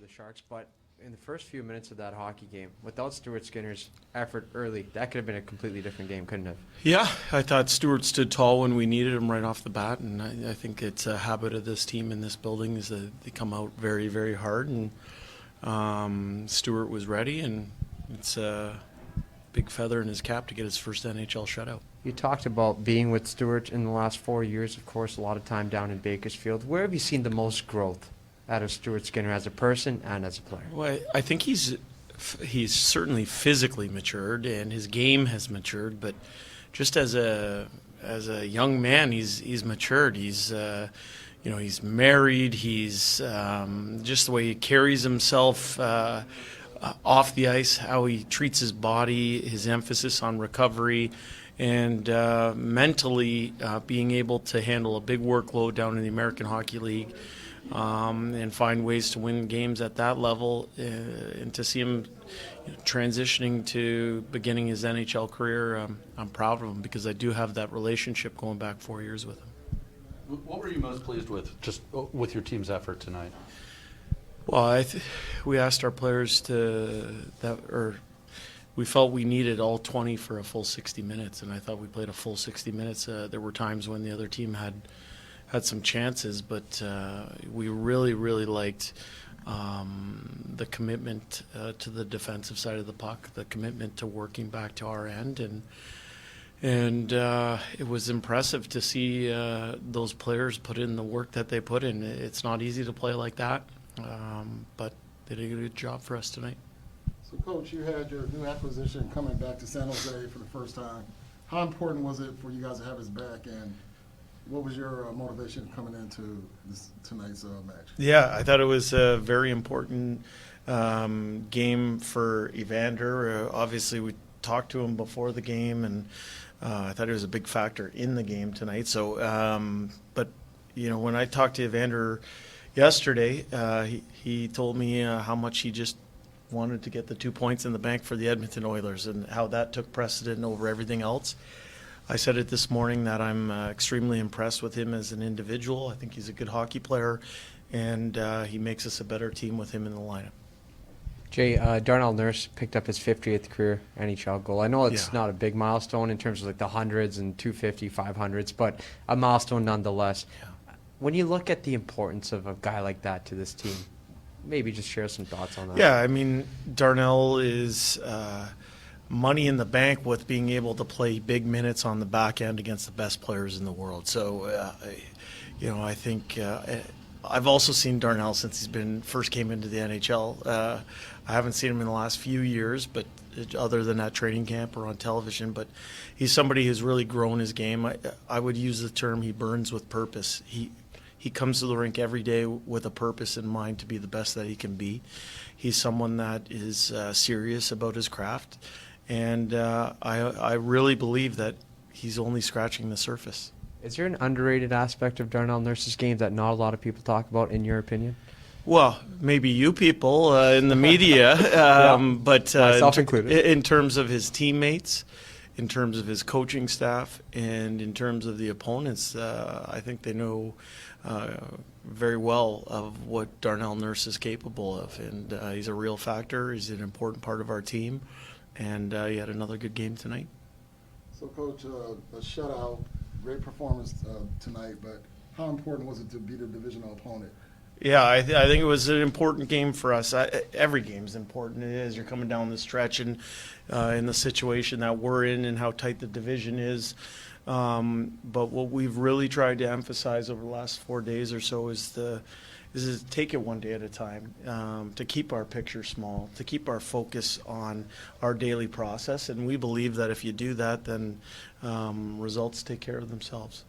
the Sharks, but in the first few minutes of that hockey game, without Stuart Skinner's effort early, that could have been a completely different game, couldn't it? Yeah, I thought Stuart stood tall when we needed him right off the bat, and I think it's a habit of this team in this building is that they come out very, very hard, and Stuart was ready, and it's a big feather in his cap to get his first NHL shutout. You talked about being with Stuart in the last 4 years, of course, a lot of time down in Bakersfield. Where have you seen the most growth out of Stuart Skinner as a person and as a player? Well, I think he's certainly physically matured, and his game has matured. But just as a young man, he's matured. He's he's married. He's just the way he carries himself off the ice, how he treats his body, his emphasis on recovery, and mentally being able to handle a big workload down in the American Hockey League. And find ways to win games at that level, and to see him transitioning to beginning his NHL career, I'm proud of him because I do have that relationship going back 4 years with him. What were you most pleased with, just with your team's effort tonight? Well, we asked our players we felt we needed all 20 for a full 60 minutes, and I thought we played a full 60 minutes. There were times when the other team had some chances, but we really, really liked the commitment to the defensive side of the puck, the commitment to working back to our end, and it was impressive to see those players put in the work that they put in. It's not easy to play like that, but they did a good job for us tonight. So, Coach, you had your new acquisition coming back to San Jose for the first time. How important was it for you guys to have his back, and what was your motivation coming into tonight's match? Yeah, I thought it was a very important game for Evander. Obviously, we talked to him before the game, and I thought he was a big factor in the game tonight. So, but when I talked to Evander yesterday, he told me how much he just wanted to get the 2 points in the bank for the Edmonton Oilers, and how that took precedent over everything else. I said it this morning that I'm extremely impressed with him as an individual. I think he's a good hockey player, and he makes us a better team with him in the lineup. Jay, Darnell Nurse picked up his 50th career NHL goal. I know it's not a big milestone in terms of like the hundreds and 250, 500s, but a milestone nonetheless. Yeah. When you look at the importance of a guy like that to this team, maybe just share some thoughts on that. Yeah, I mean, Darnell is money in the bank with being able to play big minutes on the back end against the best players in the world. So, I think I've also seen Darnell since first came into the NHL. I haven't seen him in the last few years, but other than that training camp or on television. But he's somebody who's really grown his game. I would use the term he burns with purpose. He comes to the rink every day with a purpose in mind to be the best that he can be. He's someone that is serious about his craft, and I really believe that he's only scratching the surface. Is there an underrated aspect of Darnell Nurse's game that not a lot of people talk about, in your opinion? Well, maybe you people in the media, but myself included. In terms of his teammates, in terms of his coaching staff, and in terms of the opponents, I think they know very well of what Darnell Nurse is capable of, and he's a real factor. He's an important part of our team, and he had another good game tonight. So, Coach, a shutout, great performance tonight, but how important was it to beat a divisional opponent? Yeah, I think it was an important game for us. Every game's important as you're coming down the stretch, and in the situation that we're in and how tight the division is. But what we've really tried to emphasize over the last 4 days or so is to take it one day at a time, to keep our picture small, to keep our focus on our daily process. And we believe that if you do that, then results take care of themselves.